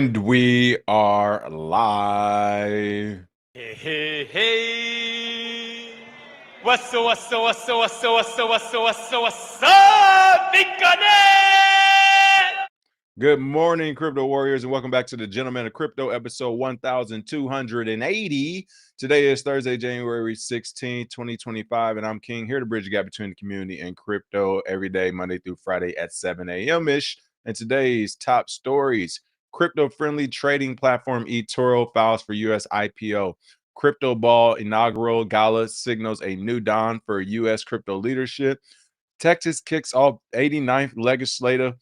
And we are live. Hey, hey, hey. What's up, big connect? Good morning, crypto warriors, and welcome back to the Gentleman of Crypto, episode 1280. Today is Thursday, January 16, 2025, and I'm King, here to bridge the gap between the community and crypto every day, Monday through Friday at 7 a.m.-ish. And today's top stories: crypto-friendly trading platform eToro files for US IPO. Crypto ball inaugural gala signals a new dawn for US crypto leadership. Texas kicks off 89th legislative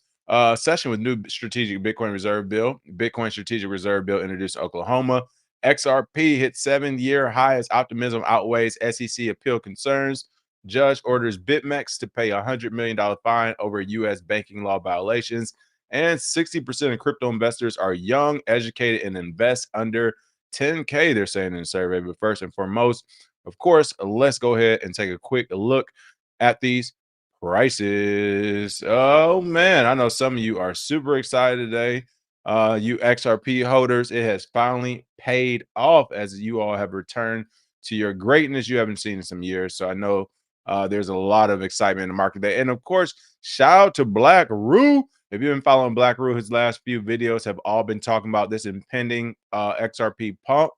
session with new strategic Bitcoin reserve bill. Bitcoin strategic reserve bill introduced to Oklahoma. XRP hit 7-year high as optimism outweighs SEC appeal concerns. Judge orders BitMEX to pay a $100 million fine over U.S. banking law violations. And 60% of crypto investors are young, educated, and invest under 10K, they're saying in the survey. But first and foremost, of course, let's go ahead and take a quick look at these prices. Oh man, I know some of you are super excited today. You XRP holders, it has finally paid off as you all have returned to your greatness you haven't seen in some years. So I know there's a lot of excitement in the market there. And of course, shout out to Black Roo. If you've been following Black Roo, his last few videos have all been talking about this impending XRP pump.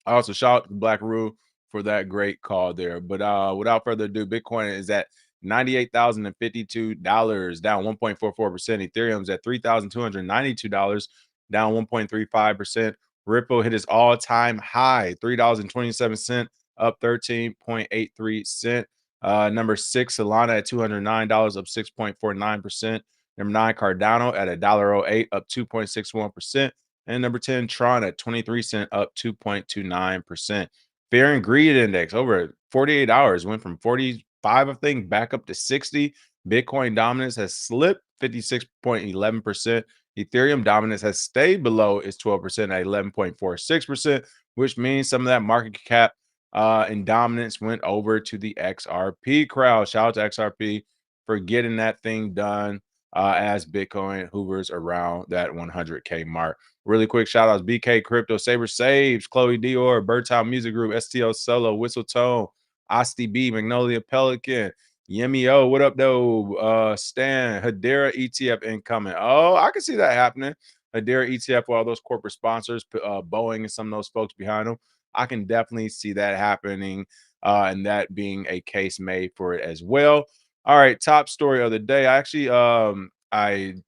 I also shout out to Black Roo for that great call there. But without further ado, Bitcoin is at $98,052, down 1.44%. Ethereum is at $3,292, down 1.35%. Ripple hit its all-time high, $3.27, up 13.83 cents. Number 6, Solana at $209, up 6.49%. Number 9, Cardano at $1.08, up 2.61%. And number 10, Tron at 23 cents, up 2.29%. Fear and Greed Index over 48 hours went from 45, I think, back up to 60. Bitcoin dominance has slipped 56.11%. Ethereum dominance has stayed below its 12% at 11.46%, which means some of that market cap and dominance went over to the XRP crowd. Shout out to XRP for getting that thing done as Bitcoin hoovers around that 100K mark. Really quick shout outs: BK Crypto, Saber Saves, Chloe Dior, Birdtown Music Group, STO Solo, Whistle Tone, Asti B, Magnolia Pelican, Yemi O, what up though? Stan, Hedera ETF incoming. Oh, I can see that happening. Hedera ETF with all those corporate sponsors, Boeing and some of those folks behind them. I can definitely see that happening and that being a case made for it as well. All right, top story of the day. I actually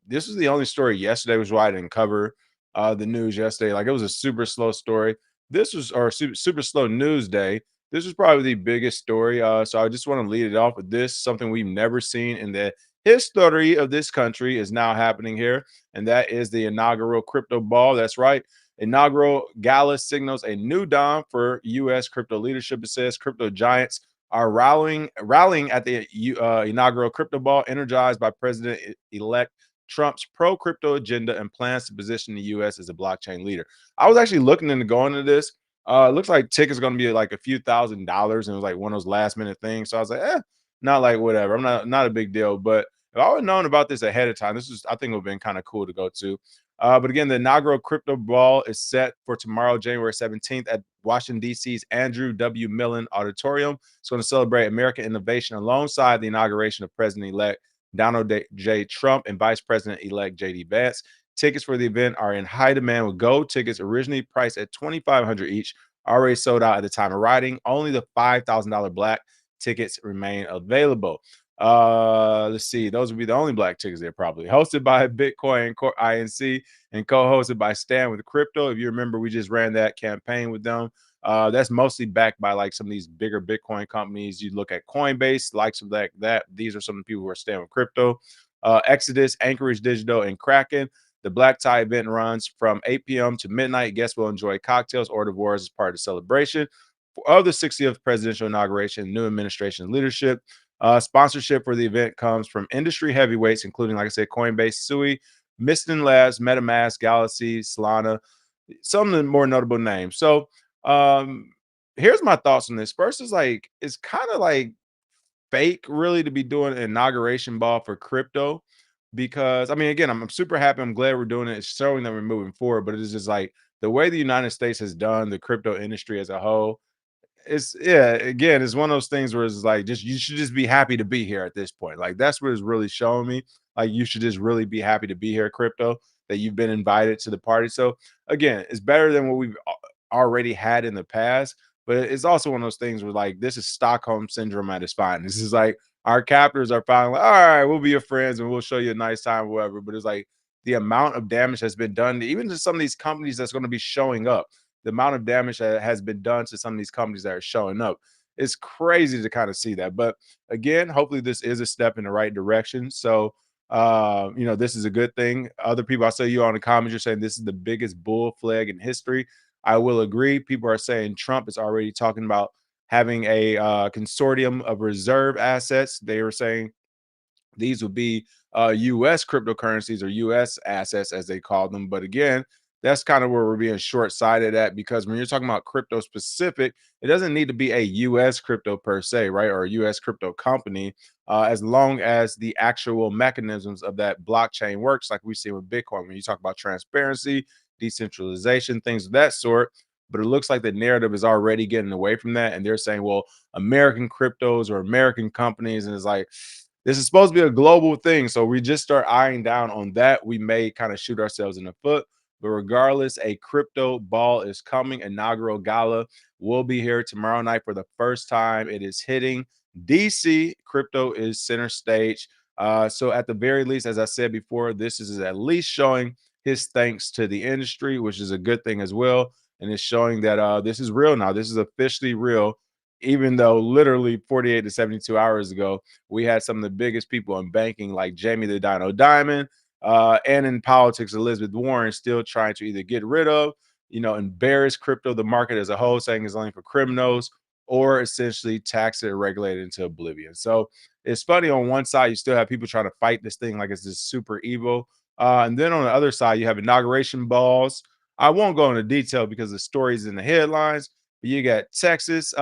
this was the only story yesterday, was why I didn't cover the news yesterday. Like, it was a super slow story. This was our super slow news day. This was probably the biggest story. So I just want to lead it off with this. Something we've never seen in the history of this country is now happening here, and that is the inaugural crypto ball. That's right. Inaugural gala signals a new dawn for U.S. crypto leadership. It says crypto giants are rallying at the inaugural crypto ball, energized by President-elect Trump's pro-crypto agenda and plans to position the U.S. as a blockchain leader. I was actually looking into going to this. It looks like tickets going to be like a few $1,000s, and it was like one of those last-minute things. So I was like, not like whatever. I'm not a big deal. But if I would have known about this ahead of time, I think it would have been kind of cool to go to. But again, the inaugural crypto ball is set for tomorrow, January 17th, at Washington, D.C.'s Andrew W. Millen Auditorium. It's going to celebrate American innovation alongside the inauguration of President-elect Donald J. Trump and Vice President-elect J.D. Vance. Tickets for the event are in high demand, with gold tickets originally priced at $2,500 each, already sold out at the time of writing. Only the $5,000 black tickets remain available. Let's see. Those would be the only black tickets there, probably. Hosted by Bitcoin Inc. and co-hosted by Stan with Crypto. If you remember, we just ran that campaign with them. That's mostly backed by like some of these bigger Bitcoin companies. You look at Coinbase, likes of that. These are some of the people who are Stan with Crypto. Exodus, Anchorage Digital, and Kraken. The black tie event runs from 8 p.m. to midnight. Guests will enjoy cocktails or divorce as part of the celebration of the 60th presidential inauguration, new administration leadership. Sponsorship for the event comes from industry heavyweights, including, like I said, Coinbase, Sui, Miston Labs, MetaMask, Galaxy, Solana, some of the more notable names. So here's my thoughts on this. First is like, it's kind of like fake really to be doing an inauguration ball for crypto. because I mean, again, I'm super happy. I'm glad we're doing it. It's showing that we're moving forward, but it's just like the way the United States has done the crypto industry as a whole. It's yeah, again, it's one of those things where it's like just you should just be happy to be here at this point. Like that's what it's really showing me. Like you should just really be happy to be here, crypto, that you've been invited to the party. So again, it's better than what we've already had in the past. But it's also one of those things where like this is Stockholm syndrome at its finest. This is like our captors are finally like, all right, we'll be your friends and we'll show you a nice time, or whatever. But it's like the amount of damage has been done, even to some of these companies that's going to be showing up, the amount of damage that has been done to some of these companies that are showing up. It's crazy to kind of see that. But again, hopefully this is a step in the right direction. So this is a good thing. Other people, I saw you on the comments, you're saying this is the biggest bull flag in history. I will agree. People are saying Trump is already talking about having a consortium of reserve assets. They were saying these would be US cryptocurrencies or US assets, as they call them. But again, that's kind of where we're being short sighted at, because when you're talking about crypto specific, it doesn't need to be a US crypto per se, right? Or a US crypto company, as long as the actual mechanisms of that blockchain works, like we see with Bitcoin. When you talk about transparency, decentralization, things of that sort. But it looks like the narrative is already getting away from that. And they're saying, well, American cryptos or American companies. And it's like, this is supposed to be a global thing. So we just start eyeing down on that, we may kind of shoot ourselves in the foot. But regardless, a crypto ball is coming. Inaugural gala will be here tomorrow night for the first time. It is hitting DC. Crypto is center stage. So at the very least, as I said before, this is at least showing his thanks to the industry, which is a good thing as well. And it's showing that this is real now. This is officially real, even though literally 48 to 72 hours ago, we had some of the biggest people in banking, like Jamie the Dino Diamond, and in politics, Elizabeth Warren, still trying to either get rid of, embarrass crypto, the market as a whole, saying it's only for criminals, or essentially tax it or regulate it into oblivion. So it's funny, on one side, you still have people trying to fight this thing like it's this super evil. And then on the other side, you have inauguration balls. I won't go into detail because the story's in the headlines. You got Texas,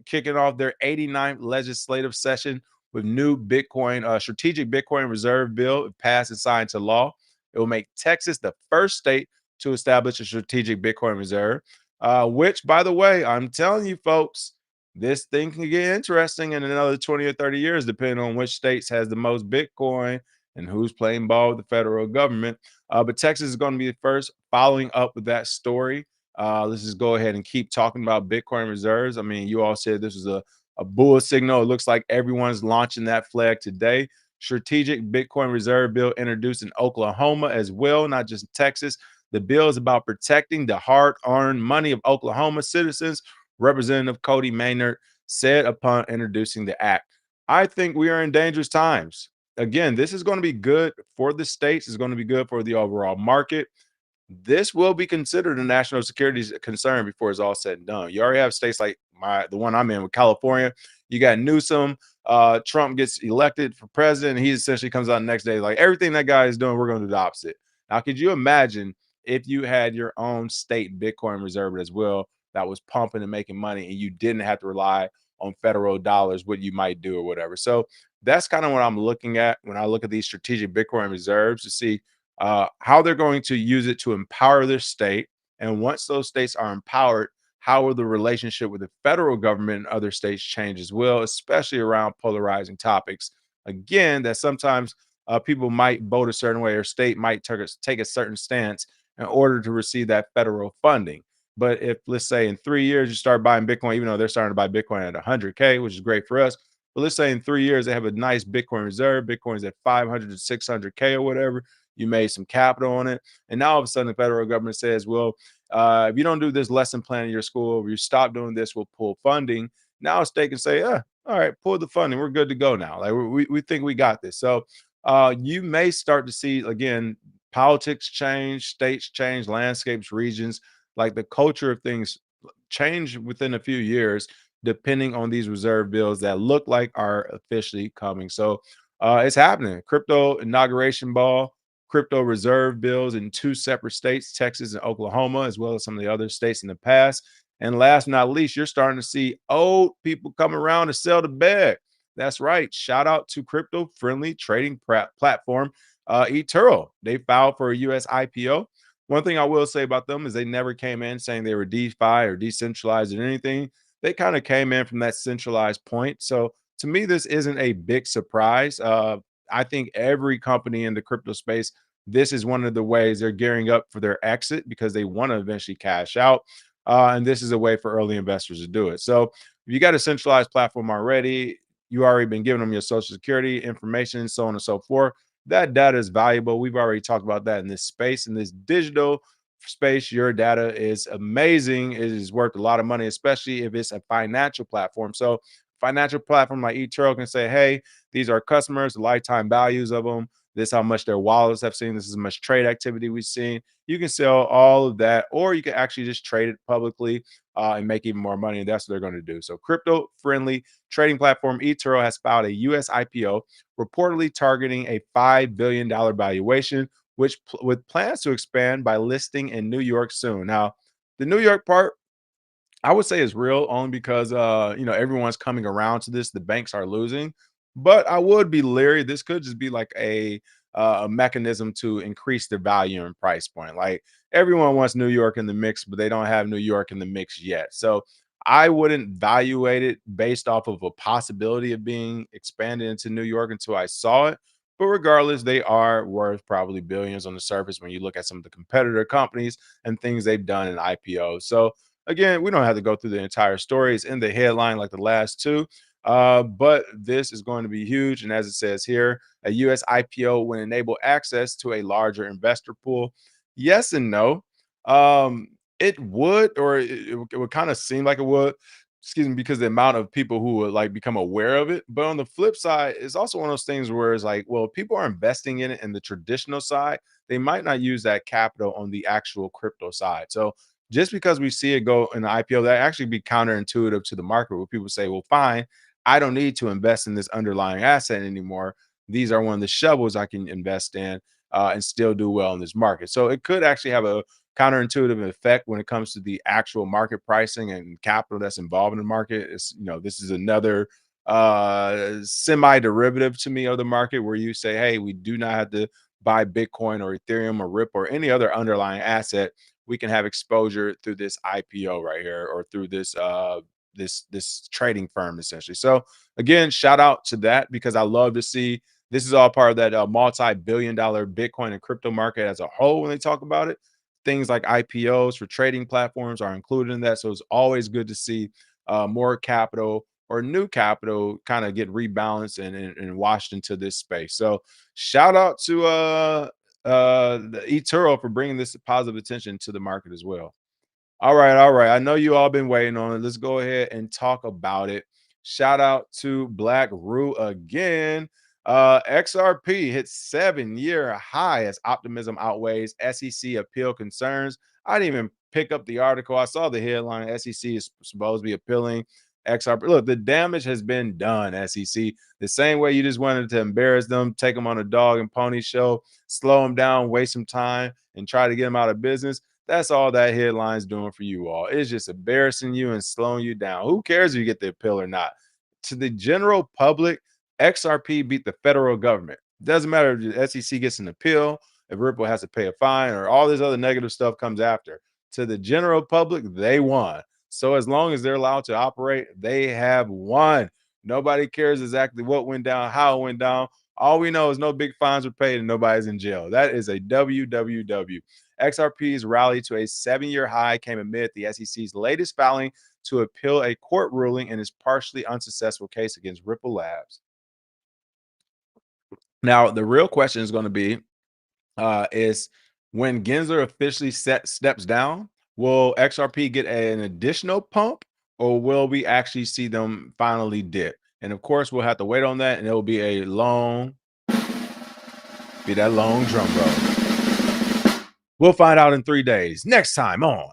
kicking off their 89th legislative session with new Bitcoin, strategic Bitcoin reserve bill. If passed and signed to law, it will make Texas the first state to establish a strategic Bitcoin reserve. Which, by the way, I'm telling you, folks, this thing can get interesting in another 20 or 30 years, depending on which states has the most Bitcoin and who's playing ball with the federal government. But Texas is going to be the first, following up with that story. Let's just go ahead and keep talking about Bitcoin reserves. I mean, you all said this was a bull signal. It looks like everyone's launching that flag today. Strategic Bitcoin reserve bill introduced in Oklahoma as well, not just Texas. The bill is about protecting the hard-earned money of Oklahoma citizens, Representative Cody Maynard said upon introducing the act. I think we are in dangerous times. Again, this is going to be good for the states. It's going to be good for the overall market. This will be considered a national security concern before it's all said and done. You already have states like the one I'm in with California. You got Newsom. Trump gets elected for president. He essentially comes out the next day like, everything that guy is doing, we're going to do the opposite. Now, could you imagine if you had your own state Bitcoin reserve as well that was pumping and making money, and you didn't have to rely on federal dollars, what you might do or whatever? So that's kind of what I'm looking at when I look at these strategic Bitcoin reserves, to see how they're going to use it to empower their state. And once those states are empowered, how will the relationship with the federal government and other states change as well, especially around polarizing topics? Again, that sometimes people might vote a certain way, or state might take a certain stance in order to receive that federal funding. But if, let's say, in 3 years you start buying Bitcoin, even though they're starting to buy Bitcoin at 100K, which is great for us, but let's say in 3 years they have a nice Bitcoin reserve, Bitcoin's at 500 to 600K or whatever, you made some capital on it, and now all of a sudden the federal government says, well, if you don't do this lesson plan in your school, or you stop doing this, we'll pull funding. Now a state can say, all right, pull the funding, we're good to go now. Like we think we got this. So you may start to see, again, politics change, states change, landscapes, regions, like the culture of things change within a few years, depending on these reserve bills that look like are officially coming. So it's happening. Crypto inauguration ball, crypto reserve bills in two separate states, Texas and Oklahoma, as well as some of the other states in the past. And last but not least, you're starting to see old people come around to sell the bag. That's right. Shout out to crypto-friendly trading platform eToro. They filed for a US IPO. One thing I will say about them is they never came in saying they were DeFi or decentralized or anything. They kind of came in from that centralized point. So to me, this isn't a big surprise. I think every company in the crypto space, this is one of the ways they're gearing up for their exit because they want to eventually cash out. And this is a way for early investors to do it. So if you got a centralized platform already, you already been giving them your social security information, so on and so forth. That data is valuable. We've already talked about that in this space, in this digital space. Your data is amazing. It is worth a lot of money, especially if it's a financial platform. So financial platform like eToro can say, hey, these are customers, the lifetime values of them. This is how much their wallets have seen. This is how much trade activity we've seen. You can sell all of that, or you can actually just trade it publicly and make even more money. And that's what they're going to do. So, crypto friendly trading platform eToro has filed a US IPO, reportedly targeting a $5 billion valuation, which with plans to expand by listing in New York soon. Now, the New York part, I would say is real only because everyone's coming around to this. The banks are losing, but I would be leery. This could just be like a mechanism to increase the value and price point. Like everyone wants New York in the mix, but they don't have New York in the mix yet. So I wouldn't evaluate it based off of a possibility of being expanded into New York until I saw it. But regardless, they are worth probably billions on the surface when you look at some of the competitor companies and things they've done in IPO. So again, we don't have to go through the entire story. It's in the headline like the last two. But this is going to be huge. And as it says here, a US IPO would enable access to a larger investor pool. Yes and no. It would, or it would kind of seem like it would, excuse me, because the amount of people who would like become aware of it. But on the flip side, it's also one of those things where it's like, well, people are investing in it in the traditional side. They might not use that capital on the actual crypto side. So just because we see it go in the IPO, that actually be counterintuitive to the market where people say, well, fine, I don't need to invest in this underlying asset anymore. These are one of the shovels I can invest in and still do well in this market. So it could actually have a counterintuitive effect when it comes to the actual market pricing and capital that's involved in the market. It's, this is another semi-derivative to me of the market where you say, hey, we do not have to buy Bitcoin or Ethereum or Ripple or any other underlying asset. We can have exposure through this IPO right here or through this trading firm essentially. So again, shout out to that because I love to see this is all part of that multi-billion-dollar Bitcoin and crypto market as a whole. When they talk about it, things like IPOs for trading platforms are included in that. So it's always good to see more capital or new capital kind of get rebalanced and washed into this space. So shout out to the eToro for bringing this positive attention to the market as well. All right, all right. I know you all been waiting on it. Let's go ahead and talk about it. Shout out to Black Rue again. XRP hit 7-year high as optimism outweighs SEC appeal concerns. I didn't even pick up the article. I saw the headline. SEC is supposed to be appealing XRP. Look, the damage has been done, SEC. The same way you just wanted to embarrass them, take them on a dog and pony show, slow them down, waste some time, and try to get them out of business. That's all that headline's doing for you all. It's just embarrassing you and slowing you down. Who cares if you get the appeal or not? To the general public, XRP beat the federal government. Doesn't matter if the SEC gets an appeal, if Ripple has to pay a fine, or all this other negative stuff comes after. To the general public, they won. So as long as they're allowed to operate, they have won. Nobody cares exactly what went down, how it went down. All we know is no big fines were paid and nobody's in jail. That is a WWW. XRP's rally to a 7-year high came amid the SEC's latest filing to appeal a court ruling in its partially unsuccessful case against Ripple Labs. Now, the real question is going to be is when Gensler officially steps down, will XRP get an additional pump or will we actually see them finally dip? And of course, we'll have to wait on that and it will be a long, drum roll. We'll find out in 3 days. Next time on.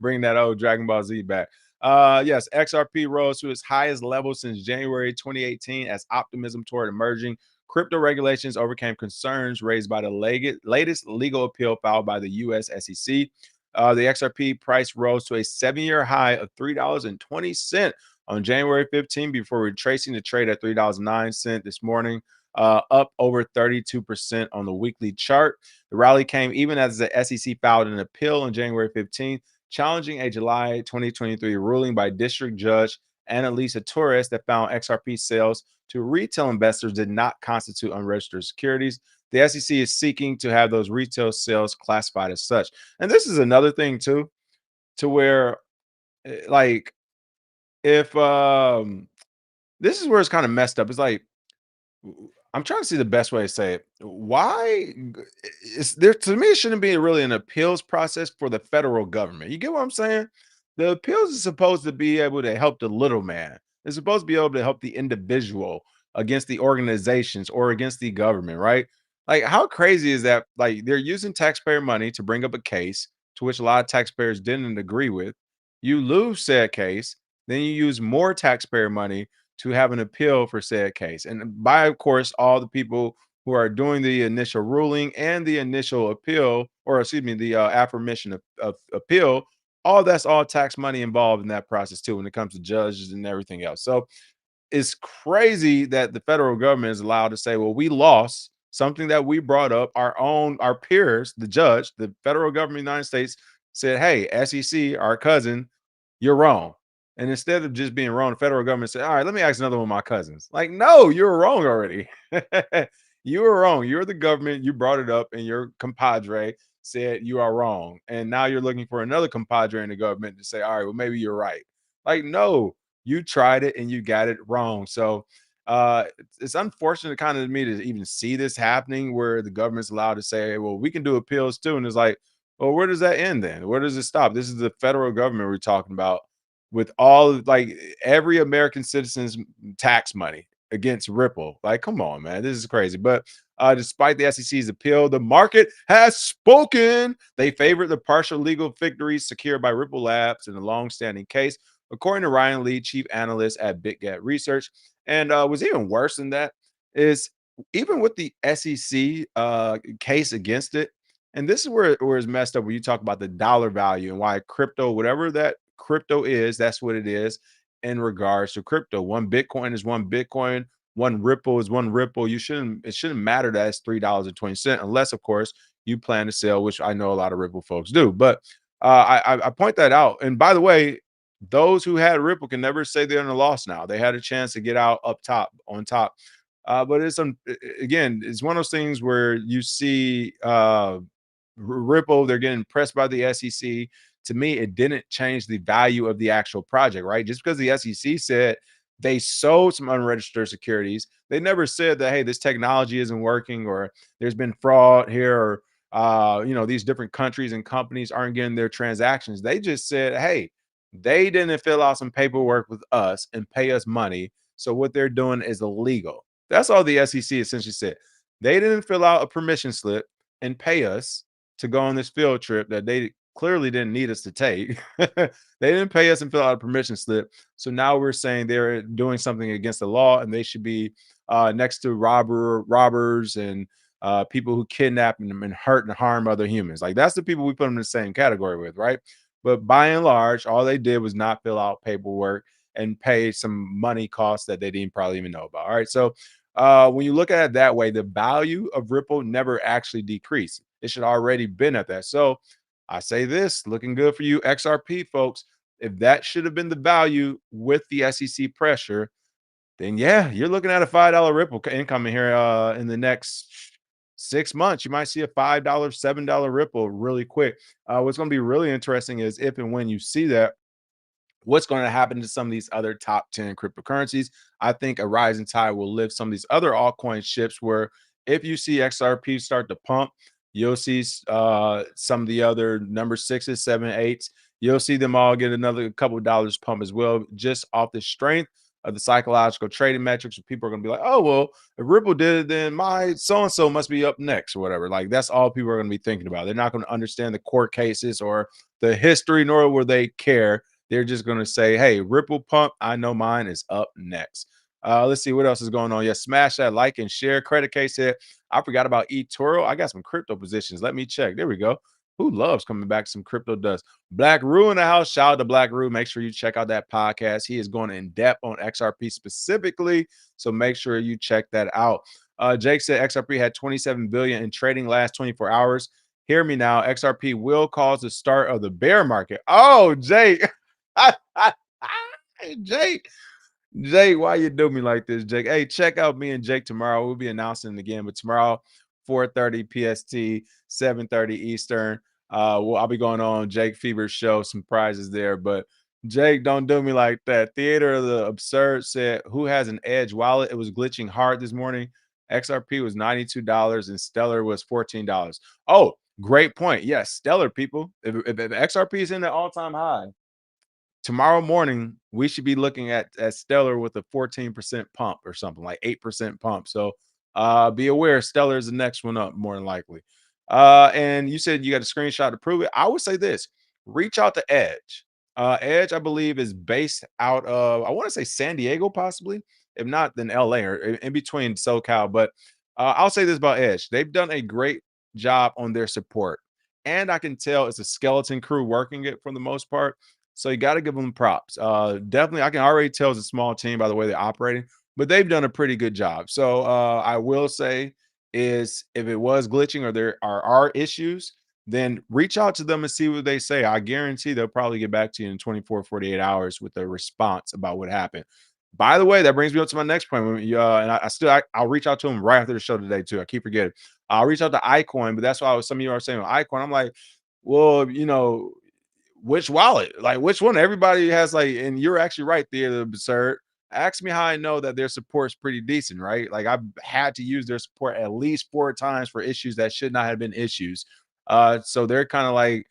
Bring that old Dragon Ball Z back. Yes, XRP rose to its highest level since January 2018 as optimism toward emerging crypto regulations overcame concerns raised by the latest legal appeal filed by the US SEC. The XRP price rose to a 7-year high of $3.20 on January 15th before retracing the trade at $3.09 this morning, up over 32% on the weekly chart. The rally came even as the SEC filed an appeal on January 15th, challenging a July 2023 ruling by District Judge Annalisa Torres that found XRP sales to retail investors did not constitute unregistered securities. The SEC is seeking to have those retail sales classified as such. And this is another thing too, to where like if this is where it's kind of messed up. It's like I'm trying to see the best way to say it. Why is there, to me, it shouldn't be really an appeals process for the federal government. You get what I'm saying? The appeals is supposed to be able to help the little man. It's supposed to be able to help the individual against the organizations or against the government, right? Like, how crazy is that? Like, they're using taxpayer money to bring up a case to which a lot of taxpayers didn't agree with. You lose said case, then you use more taxpayer money to have an appeal for said case. And by, of course, all the people who are doing the initial ruling and the initial appeal, or excuse me, the affirmation of appeal, all that's all tax money involved in that process too when it comes to judges and everything else. So it's crazy that the federal government is allowed to say, well, we lost something that we brought up, our peers, the judge, the federal government of the United States said, hey, SEC, our cousin, you're wrong. And instead of just being wrong, the federal government said, all right, let me ask another one of my cousins. Like, no, you were wrong already. You were wrong. You're the government. You brought it up, and your compadre said you are wrong. And now you're looking for another compadre in the government to say, all right, well, maybe you're right. Like, no, you tried it and you got it wrong. So it's unfortunate kind of to me to even see this happening where the government's allowed to say, well, we can do appeals too. And it's like, well, where does that end then? Where does it stop? This is the federal government we're talking about with all of, like, every American citizen's tax money against Ripple. Like, come on, man, this is crazy. But despite the SEC's appeal, the market has spoken. They favored the partial legal victories secured by Ripple Labs in a long-standing case, according to Ryan Lee, chief analyst at BitGet Research. And was even worse than that is even with the SEC case against it. And this is where it's messed up when you talk about the dollar value and why crypto, whatever that crypto is, that's what it is in regards to crypto. One Bitcoin is one Bitcoin, one Ripple is one Ripple. It shouldn't matter that it's $3.20, unless, of course, you plan to sell, which I know a lot of Ripple folks do. But I point that out. And by the way, those who had Ripple can never say they're in a loss now. They had a chance to get out up top on top. But again, it's one of those things where you see Ripple, they're getting pressed by the SEC. To me, it didn't change the value of the actual project, right? Just because the SEC said they sold some unregistered securities, they never said that, hey, this technology isn't working or there's been fraud here or these different countries and companies aren't getting their transactions. They just said, hey, they didn't fill out some paperwork with us and pay us money. So what they're doing is illegal. That's all the SEC essentially said. They didn't fill out a permission slip and pay us to go on this field trip that they clearly didn't need us to take. They didn't pay us and fill out a permission slip. So now we're saying they're doing something against the law and they should be next to robbers and people who kidnap and hurt and harm other humans. Like, that's the people we put them in the same category with, right? But by and large, all they did was not fill out paperwork and pay some money costs that they didn't probably even know about. All right. So when you look at it that way, the value of Ripple never actually decreased. It should already been at that. So I say this, looking good for you, XRP folks. If that should have been the value with the SEC pressure, then yeah, you're looking at a $5 Ripple incoming here in the next 6 months. You might see a $5, $7 Ripple really quick. What's going to be really interesting is if and when you see that, what's going to happen to some of these other top 10 cryptocurrencies. I think a rising tide will lift some of these other altcoin ships where if you see XRP start to pump, you'll see some of the other number sixes, seven, eights. You'll see them all get another couple of dollars pump as well, just off the strength of the psychological trading metrics. People are going to be like, oh, well, if Ripple did it, then my so-and-so must be up next or whatever. Like, that's all people are going to be thinking about. They're not going to understand the court cases or the history, nor will they care. They're just going to say, hey, Ripple pump, I know mine is up next. Let's see what else is going on. Yeah, smash that like and share. Credit case said, I forgot about eToro. I got some crypto positions. Let me check. There we go. Who loves coming back? Some crypto dust. Black Rue in the house. Shout out to Black Rue. Make sure you check out that podcast. He is going in depth on XRP specifically. So make sure you check that out. Jake said XRP had 27 billion in trading last 24 hours. Hear me now. XRP will cause the start of the bear market. Oh, Jake. Jake. Jake, why you do me like this, Jake? Hey, check out me and Jake tomorrow. We'll be announcing it again, but tomorrow, 4:30 PST, 7:30 Eastern. I'll be going on Jake Fever's show, some prizes there. But Jake, don't do me like that. Theater of the Absurd said, "Who has an Edge wallet? It was glitching hard this morning. XRP was $92 and Stellar was $14." Oh, great point. Yes, Stellar people. If XRP is in the all-time high, tomorrow morning we should be looking at Stellar with a 14% pump or something like 8% pump. So be aware Stellar is the next one up more than likely. And you said you got a screenshot to prove it. I would say this: reach out to Edge. Edge, I believe, is based out of, I want to say San Diego, possibly. If not, then LA or in between SoCal. But I'll say this about Edge: they've done a great job on their support, and I can tell it's a skeleton crew working it for the most part. So you got to give them props. Definitely, I can already tell it's a small team by the way they're operating, but they've done a pretty good job. So I will say is if it was glitching or there are issues, then reach out to them and see what they say. I guarantee they'll probably get back to you in 24, 48 hours with a response about what happened. By the way, that brings me up to my next point. And I'll reach out to them right after the show today too. I keep forgetting. I'll reach out to iCoin, but that's why some of you are saying iCoin. I'm like, well, which wallet? Like which one? Everybody has like, and you're actually right there, the absurd. Ask me how I know that their support is pretty decent, right? Like I've had to use their support at least 4 times for issues that should not have been issues. So they're kind of like,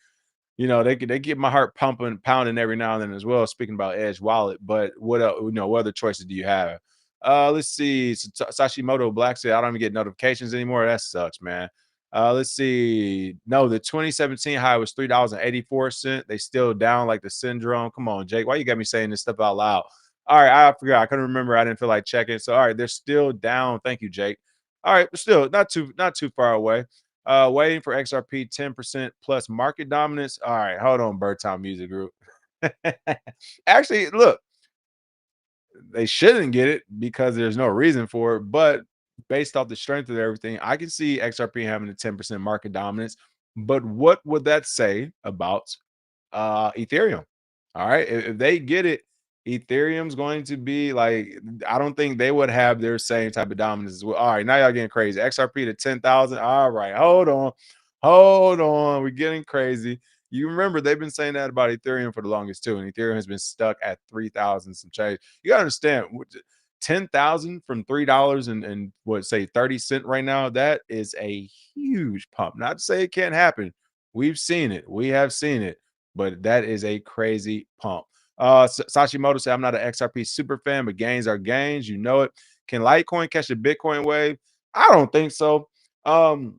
they get my heart pumping, pounding every now and then as well. Speaking about Edge Wallet, but what else, what other choices do you have? Let's see. Sashimoto Black said, I don't even get notifications anymore. That sucks, man. Let's see. No, the 2017 high was $3.84. They still down like the syndrome. Come on, Jake. Why you got me saying this stuff out loud? All right, I forgot. I couldn't remember. I didn't feel like checking. So all right, they're still down. Thank you, Jake. All right, but still not too far away. Waiting for XRP 10% plus market dominance. All right, hold on, Bird Time Music Group. Actually, look, they shouldn't get it because there's no reason for it. But based off the strength of everything, I can see XRP having a 10% market dominance. But what would that say about Ethereum? All right, if they get it, Ethereum's going to be like, I don't think they would have their same type of dominance as well. All right, now y'all getting crazy. XRP to 10,000. All right, hold on, we're getting crazy. You remember they've been saying that about Ethereum for the longest too, and Ethereum has been stuck at 3,000 some change. You gotta understand, 10,000 from $3 and what, say 30 cents right now. That is a huge pump. Not to say it can't happen. We've seen it. We have seen it, but that is a crazy pump. Sashimoto said, I'm not an XRP super fan, but gains are gains. You know it. Can Litecoin catch the Bitcoin wave? I don't think so. The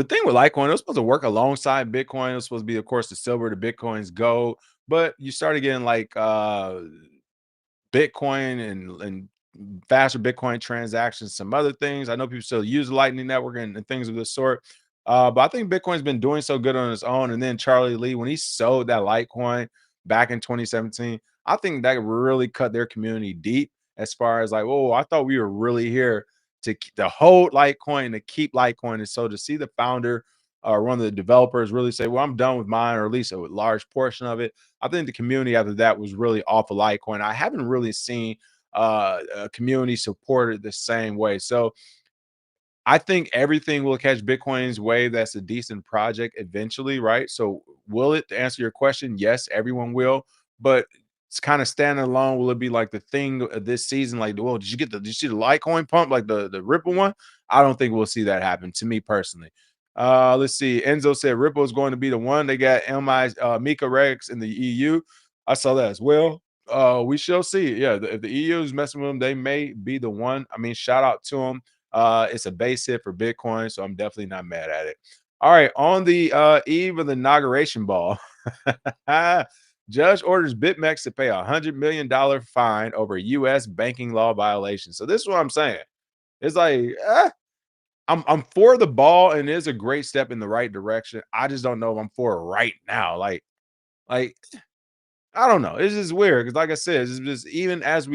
thing with Litecoin, it was supposed to work alongside Bitcoin. It was supposed to be, of course, the silver to Bitcoin's gold, but you started getting like Bitcoin and faster Bitcoin transactions, some other things. I know people still use the Lightning Network and things of this sort. But I think Bitcoin's been doing so good on its own. And then Charlie Lee, when he sold that Litecoin back in 2017, I think that really cut their community deep as far as like, oh, I thought we were really here to hold Litecoin, to keep Litecoin. And so to see the founder or one of the developers really say, well, I'm done with mine, or at least a large portion of it. I think the community after that was really off of Litecoin. I haven't really seen a community supported the same way. So I think everything will catch Bitcoin's wave. That's a decent project eventually, right? So will it, to answer your question? Yes, everyone will, but it's kind of standing alone. Will it be like the thing of this season? Like, well, did you see the Litecoin pump, like the Ripple one? I don't think we'll see that happen, to me personally. Let's see. Enzo said Ripple is going to be the one. They got Mika Rex in the EU. I saw that as well. We shall see. Yeah, if the EU is messing with them, they may be the one. I mean, shout out to them. It's a base hit for Bitcoin, so I'm definitely not mad at it. All right, on the eve of the inauguration ball, judge orders BitMEX to pay $100 million fine over US banking law violation. So this is what I'm saying. It's like, I'm for the ball, and it is a great step in the right direction. I just don't know if I'm for it right now. Like I don't know. It's just weird because, like I said, it's just even as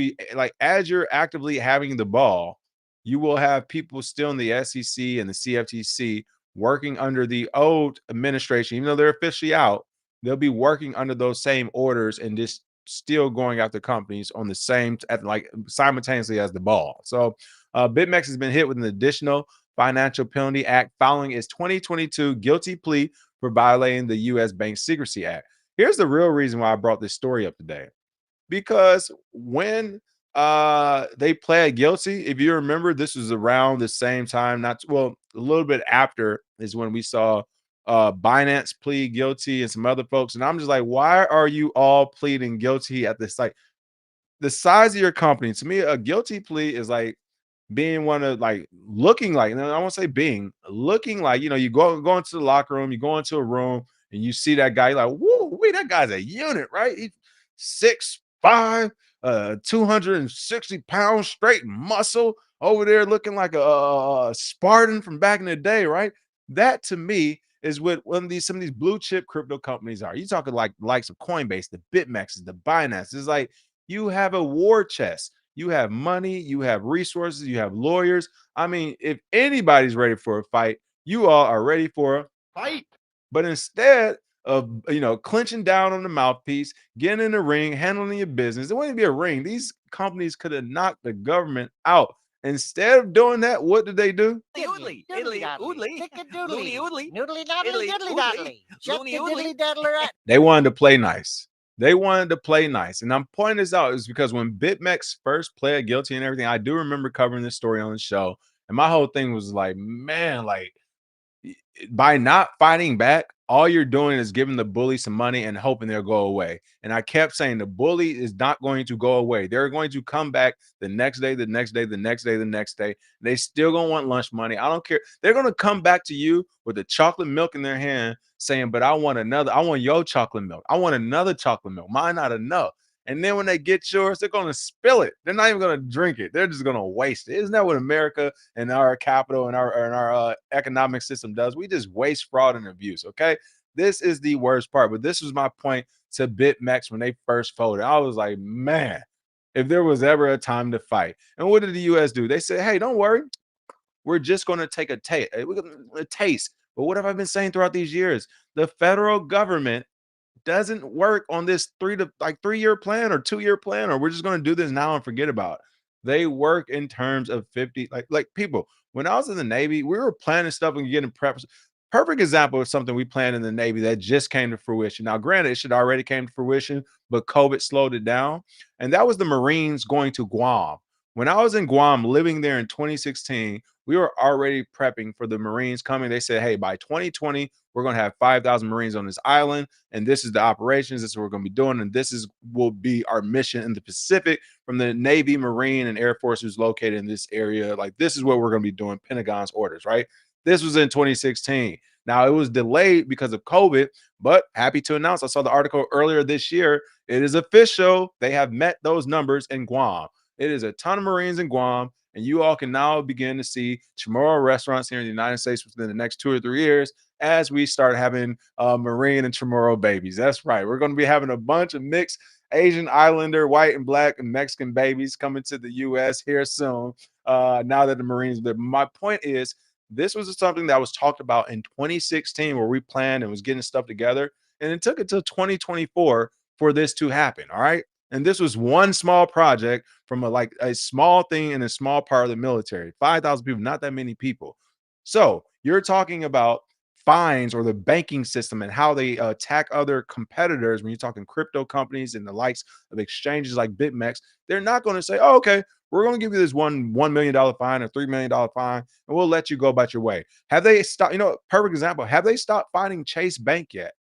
as you're actively having the ball, you will have people still in the SEC and the CFTC working under the old administration, even though they're officially out. They'll be working under those same orders and just still going after companies on the same at like simultaneously as the ball. So, BitMEX has been hit with an additional financial penalty act following its 2022 guilty plea for violating the U.S. Bank Secrecy Act. Here's the real reason why I brought this story up today. Because when they pled guilty, if you remember, this was around the same time, a little bit after is when we saw Binance plead guilty and some other folks. And I'm just like, why are you all pleading guilty at this? Like the size of your company, to me, a guilty plea is like being one of like looking like, and I won't say being looking like, you go into the locker room, you go into a room and you see that guy, you're like, whoa, wait, that guy's a unit, right? He's 6'5", 260 pounds straight muscle over there looking like a Spartan from back in the day, right? That to me is what some of these blue chip crypto companies are. You talking like likes of Coinbase, the BitMEXes, the Binance. It's like you have a war chest. You have money, you have resources, you have lawyers. I mean, if anybody's ready for a fight, you all are ready for a fight. But instead of clenching down on the mouthpiece, getting in the ring, handling your business, it wouldn't be a ring. These companies could have knocked the government out. Instead of doing that, what did they do? Oodly, oodly, oodly, loony oodly, noodly doodly, doodly doodly, loony oodly doodler. They wanted to play nice. They wanted to play nice. And I'm pointing this out is because when BitMEX first pled guilty and everything, I do remember covering this story on the show. And my whole thing was like, man, like by not fighting back, all you're doing is giving the bully some money and hoping they'll go away. And I kept saying the bully is not going to go away. They're going to come back the next day, the next day, the next day, the next day. They still gonna want lunch money. I don't care. They're gonna come back to you with the chocolate milk in their hand, saying, "But I want another. I want your chocolate milk. I want another chocolate milk. Mine not enough." And then when they get yours, they're gonna spill it. They're not even gonna drink it. They're just gonna waste it. Isn't that what America and our capital and our economic system does? We just waste, fraud, and abuse. Okay, this is the worst part. But this was my point to BitMEX when they first folded. I was like, man, if there was ever a time to fight. And what did the U.S. do? They said, hey, don't worry, we're just going to take a taste. But what have I been saying throughout these years? The federal government doesn't work on this 3-year plan or 2-year plan, or we're just going to do this now and forget about it. They work in terms of 50, like people. When I was in the Navy, we were planning stuff and getting preps. Perfect example of something we planned in the Navy that just came to fruition. Now, granted, it should already came to fruition, but COVID slowed it down. And that was the Marines going to Guam. When I was in Guam living there in 2016, we were already prepping for the Marines coming. They said, hey, by 2020, we're going to have 5,000 Marines on this island. And this is the operations. This is what we're going to be doing. And will be our mission in the Pacific from the Navy, Marine, and Air Force who's located in this area. Like, this is what we're going to be doing, Pentagon's orders, right? This was in 2016. Now, it was delayed because of COVID, but happy to announce, I saw the article earlier this year. It is official. They have met those numbers in Guam. It is a ton of Marines in Guam, and you all can now begin to see Chamorro restaurants here in the United States within the next 2 or 3 years as we start having Marine and Chamorro babies. That's right. We're going to be having a bunch of mixed Asian, Islander, white and black and Mexican babies coming to the U.S. here soon now that the Marines are there. My point is, this was something that was talked about in 2016 where we planned and was getting stuff together. And it took until 2024 for this to happen. All right. And this was one small project from a small thing in a small part of the military. 5,000 people, not that many people. So you're talking about fines or the banking system and how they attack other competitors. When you're talking crypto companies and the likes of exchanges like BitMEX, they're not going to say, oh, okay, we're going to give you this $1 million fine or $3 million fine, and we'll let you go about your way. Have they stopped? Perfect example. Have they stopped fighting Chase Bank yet?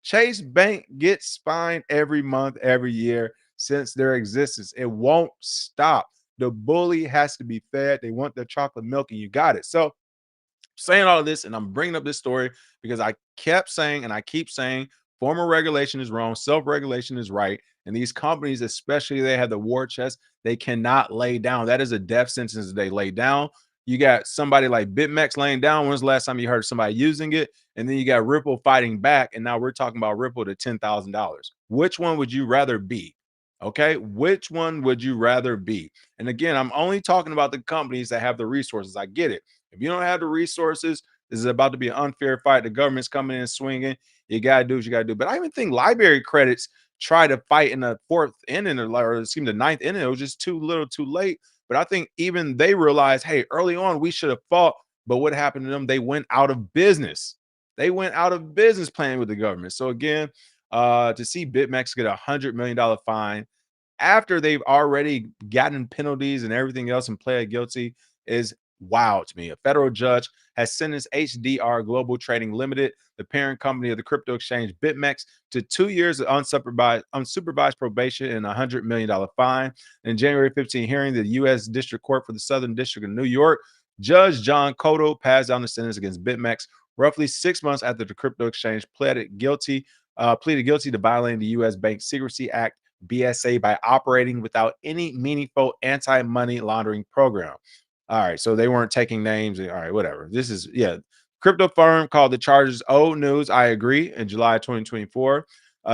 Chase Bank gets fined every month, every year since their existence. It won't stop. The bully has to be fed. They want their chocolate milk, and you got it. So, saying all of this, and I'm bringing up this story because I kept saying and I keep saying formal regulation is wrong, self-regulation is right. And these companies, especially they have the war chest, they cannot lay down. That is a death sentence they lay down. You got somebody like BitMEX laying down. When's the last time you heard somebody using it? And then you got Ripple fighting back. And now we're talking about Ripple to $10,000. Which one would you rather be? Okay. Which one would you rather be? And again, I'm only talking about the companies that have the resources. I get it. If you don't have the resources, this is about to be an unfair fight. The government's coming in swinging. You got to do what you got to do. But I even think library credits try to fight in the fourth inning or it seemed the ninth inning. It was just too little too late. But I think even they realized, hey, early on, we should have fought. But what happened to them? They went out of business. They went out of business playing with the government. So again, to see BitMEX get $100 million fine after they've already gotten penalties and everything else and pled guilty is wild to me. A federal judge has sentenced HDR Global Trading Limited, the parent company of the crypto exchange BitMEX, to 2 years of unsupervised probation and $100 million fine. In January 15 hearing, the U.S. District Court for the Southern District of New York, Judge John Cotto passed down the sentence against BitMEX roughly 6 months after the crypto exchange pleaded guilty to violating the U.S. Bank Secrecy Act BSA by operating without any meaningful anti-money laundering program. All right, so they weren't taking names. All right, whatever. This is crypto firm called the charges old news. I agree. In July 2024,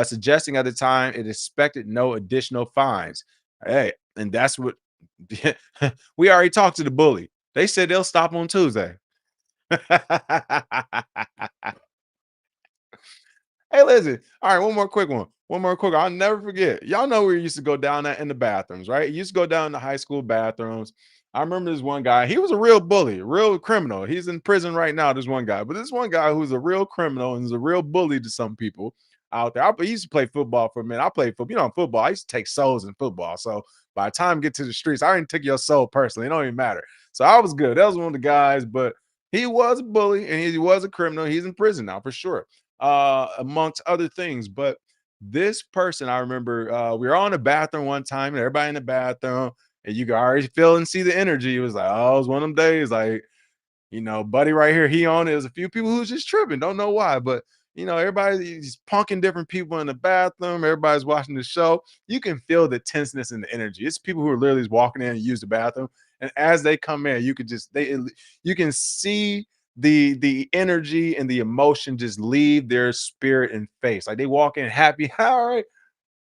suggesting at the time it expected no additional fines. Hey, and that's what we already talked to the bully. They said they'll stop on Tuesday. Hey, listen. All right, one more quick one. One more quick one. I'll never forget. Y'all know where you used to go down that in the bathrooms, right? You used to go down the high school bathrooms. I remember this one guy. He was a real bully, real criminal. He's in prison right now. This one guy, but this one guy who's a real criminal and is a real bully to some people out there. I used to play football for a minute. I played football. You know, in football, I used to take souls in football. So by the time I get to the streets, I didn't take your soul personally. It don't even matter. So I was good. That was one of the guys, but he was a bully and he was a criminal. He's in prison now for sure, amongst other things. But this person, I remember we were on the bathroom one time and everybody in the bathroom, and you could already feel and see the energy. It was like, oh, it was one of them days, like, buddy right here, he on it. There's a few people who's just tripping, don't know why, but everybody's punking different people in the bathroom. Everybody's watching the show. You can feel the tenseness and the energy. It's people who are literally just walking in and use the bathroom, and as they come in, you could just you can see the energy and the emotion just leave their spirit and face. Like they walk in happy, all right.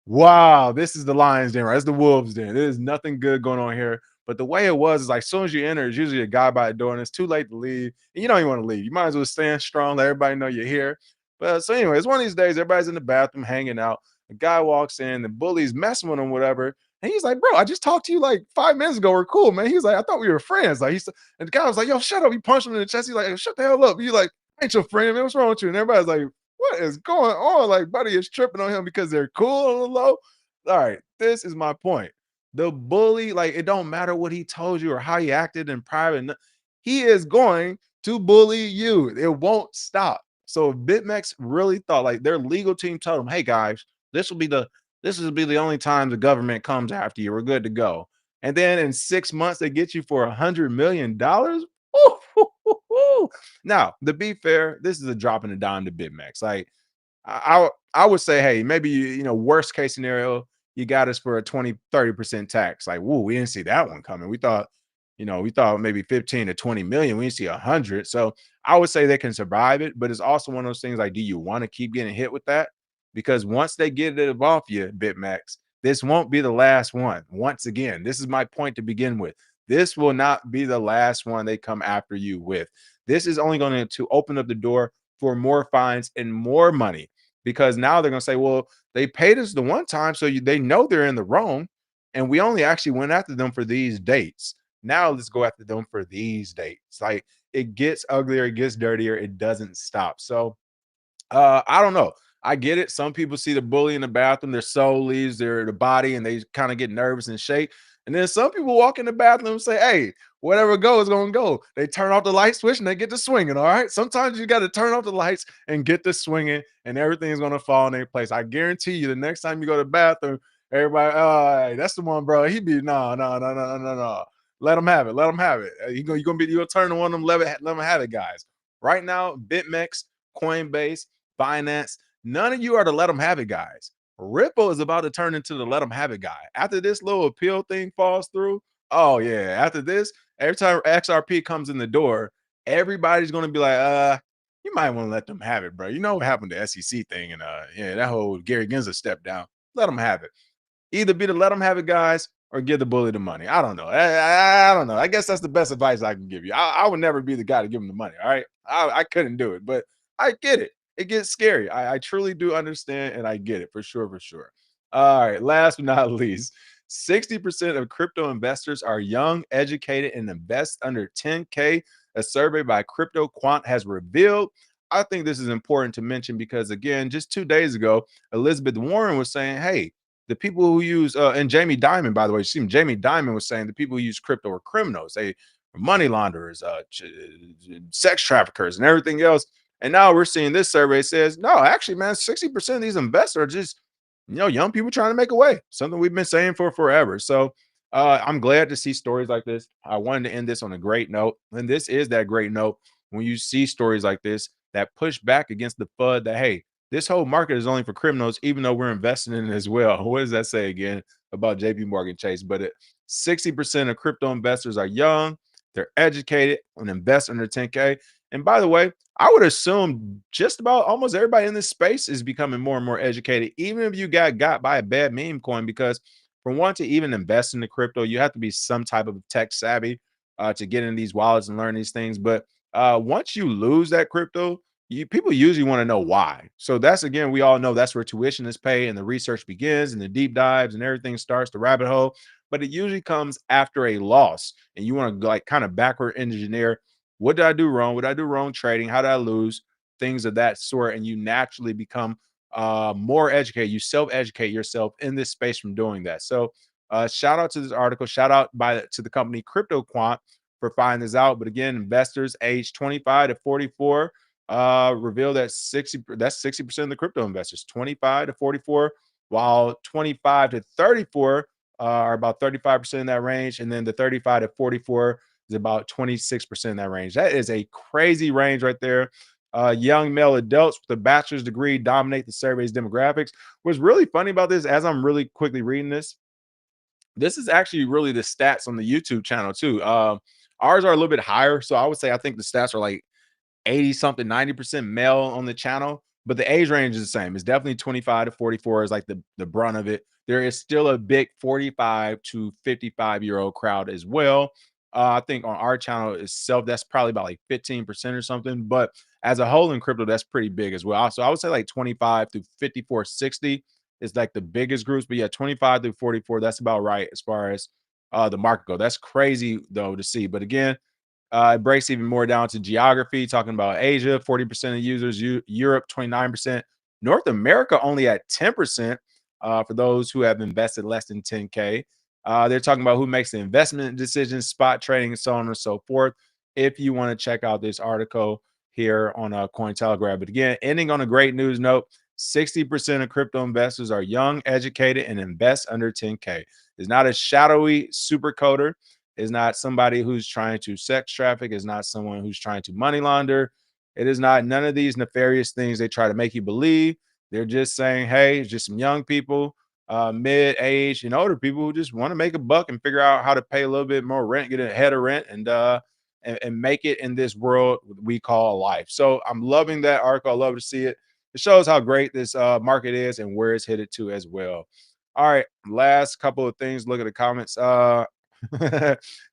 Wow, this is the lion's den, right? It's the wolves den. There's nothing good going on here. But the way it was is like as soon as you enter, it's usually a guy by the door, and it's too late to leave. And you don't even want to leave. You might as well stand strong, let everybody know you're here. But so anyway, it's one of these days, everybody's in the bathroom hanging out. The guy walks in, the bully's messing with him, whatever. And he's like, bro, I just talked to you like 5 minutes ago. We're cool, man. He's like, I thought we were friends. Like and the guy was like, yo, shut up. He punched him in the chest. He's like, shut the hell up. He's like, I ain't your friend, man. What's wrong with you? And everybody's like, what is going on? Like, buddy is tripping on him because they're cool on the low. All right, this is my point. The bully, like, it don't matter what he told you or how he acted in private. He is going to bully you. It won't stop. So if BitMEX really thought, like their legal team told them, hey guys, this will be the only time the government comes after you. We're good to go. And then in 6 months, they get you for $100 million. Now, to be fair, this is a drop in the dime to BitMEX. Like, I would say, hey, maybe, worst case scenario, you got us for a 20-30% tax. Like, woo, we didn't see that one coming. We thought maybe 15 to 20 million. We didn't see 100. So I would say they can survive it, but it's also one of those things like, do you want to keep getting hit with that? Because once they get it off you, BitMEX, this won't be the last one. Once again, this is my point to begin with. This will not be the last one they come after you with. This is only going to open up the door for more fines and more money, because now they're going to say, well, they paid us the one time, so they know they're in the wrong, and we only actually went after them for these dates. Now let's go after them for these dates. Like, it gets uglier, it gets dirtier, it doesn't stop. So I don't know. I get it. Some people see the bully in the bathroom, their soul leaves their body, and they kind of get nervous and shake. And then some people walk in the bathroom and say, hey, whatever goes is going to go. They turn off the light switch and they get to swinging. All right. Sometimes you got to turn off the lights and get to swinging, and everything's going to fall in their place. I guarantee you, the next time you go to the bathroom, everybody, oh, hey, that's the one, bro. He be, no. Let him have it. Let him have it. You're going to turn to one of them, let him have it, guys. Right now, BitMEX, Coinbase, Binance, none of you are the let them have it guys. Ripple is about to turn into the let them have it guy. After this little appeal thing falls through, Oh yeah. After this, every time XRP comes in the door, everybody's gonna be like, you might want to let them have it, bro. You know what happened to SEC thing and yeah, that whole Gary Gensler step down. Let them have it. Either be to let them have it, guys, or give the bully the money. I don't know. I don't know. I guess that's the best advice I can give you. I would never be the guy to give him the money. All right. I couldn't do it, but I get it. It gets scary. I truly do understand and I get it for sure, for sure. All right. Last but not least, 60% of crypto investors are young, educated, and invest under 10K. A survey by Crypto Quant has revealed. I think this is important to mention because, again, just 2 days ago, Elizabeth Warren was saying, hey, the people who use and Jamie Dimon, by the way, you see Jamie Dimon was saying the people who use crypto are criminals. They are money launderers, sex traffickers, and everything else. And now we're seeing this survey says, no, actually, man, 60% of these investors are just, young people trying to make a way. Something we've been saying for forever. So I'm glad to see stories like this. I wanted to end this on a great note. And this is that great note when you see stories like this that push back against the FUD that, hey, this whole market is only for criminals, even though we're investing in it as well. What does that say again about JP Morgan Chase? But 60% of crypto investors are young, they're educated, and invest under 10K. And by the way, I would assume just about almost everybody in this space is becoming more and more educated, even if you got by a bad meme coin, because for one to even invest in the crypto, you have to be some type of tech savvy to get in these wallets and learn these things. But once you lose that crypto, people usually want to know why. So that's, again, we all know that's where tuition is paid and the research begins and the deep dives and everything starts, the rabbit hole. But it usually comes after a loss, and you want to like kind of backward engineer, what did I do wrong? What did I do wrong trading? How did I lose? Things of that sort. And you naturally become more educated. You self-educate yourself in this space from doing that. So shout out to this article. Shout out to the company Crypto Quant for finding this out. But again, investors aged 25 to 44 reveal that 60% of the crypto investors, 25 to 44, while 25 to 34 are about 35% in that range, and then the 35 to 44 is about 26% in that range. That is a crazy range right there. Young male adults with a bachelor's degree dominate the survey's demographics. What's really funny about this, as I'm really quickly reading this is actually really the stats on the YouTube channel too. Ours are a little bit higher, so I would say I think the stats are like 80 something, 90% male on the channel, but the age range is the same. It's definitely 25 to 44 is like the brunt of it. There is still a big 45 to 55-year-old crowd as well. I think on our channel itself, that's probably about like 15% or something. But as a whole in crypto, that's pretty big as well. So I would say like 25 to 54, 60 is like the biggest groups. But yeah, 25 to 44, that's about right as far as the market go. That's crazy though to see. But again, it breaks even more down to geography, talking about Asia, 40% of users, Europe, 29%, North America only at 10% for those who have invested less than 10K. They're talking about who makes the investment decisions, spot trading, and so on and so forth. If you want to check out this article here on Cointelegraph. But again, ending on a great news note, 60% of crypto investors are young, educated, and invest under 10K. It's not a shadowy super coder. Is not somebody who's trying to sex traffic, is not someone who's trying to money launder. It is not none of these nefarious things they try to make you believe. They're just saying, hey, it's just some young people, mid-age and older people who just want to make a buck and figure out how to pay a little bit more rent, get ahead of rent, and make it in this world we call life. So I'm loving that article. I love to see it. It shows how great this market is and where it's headed to as well. All right, last couple of things. Look at the comments.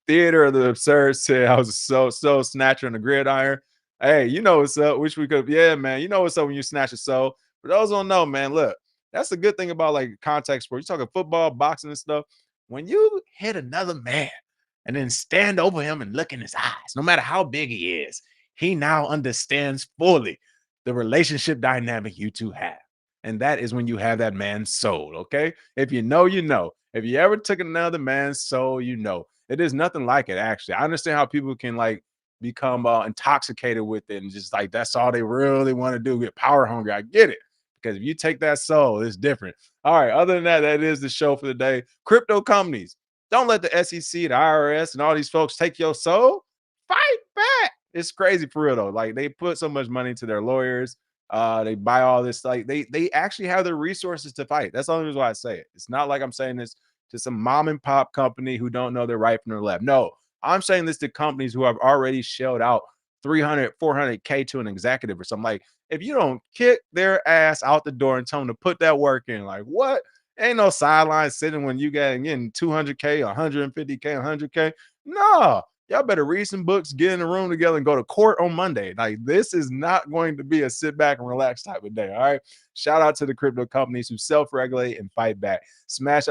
Theater of the Absurd said I was so snatcher on the gridiron. Hey, you know what's up. Wish we could. Yeah, man. You know what's up when you snatch a soul. For those who don't know, man, look, that's the good thing about like contact sport. You're talking football, boxing, and stuff. When you hit another man and then stand over him and look in his eyes, no matter how big he is, he now understands fully the relationship dynamic you two have. And that is when you have that man's soul. Okay. If you know, you know. If you ever took another man's soul, you know. It is nothing like it, actually. I understand how people can like become intoxicated with it and just like that's all they really want to do, get power hungry. I get it. Because if you take that soul, it's different. All right. Other than that, that is the show for the day. Crypto companies, don't let the SEC, the IRS, and all these folks take your soul. Fight back. It's crazy for real though. Like they put so much money into their lawyers. They buy all this. Like they actually have the resources to fight. That's the only reason why I say it. It's not like I'm saying this to some mom and pop company who don't know their right from their left. No, I'm saying this to companies who have already shelled out 300, 400K to an executive or something. Like, if you don't kick their ass out the door and tell them to put that work in, like, what? Ain't no sideline sitting when you getting 200K, 150K, 100K. No, y'all better read some books, get in the room together, and go to court on Monday. Like, this is not going to be a sit back and relax type of day. All right. Shout out to the crypto companies who self regulate and fight back. Smash that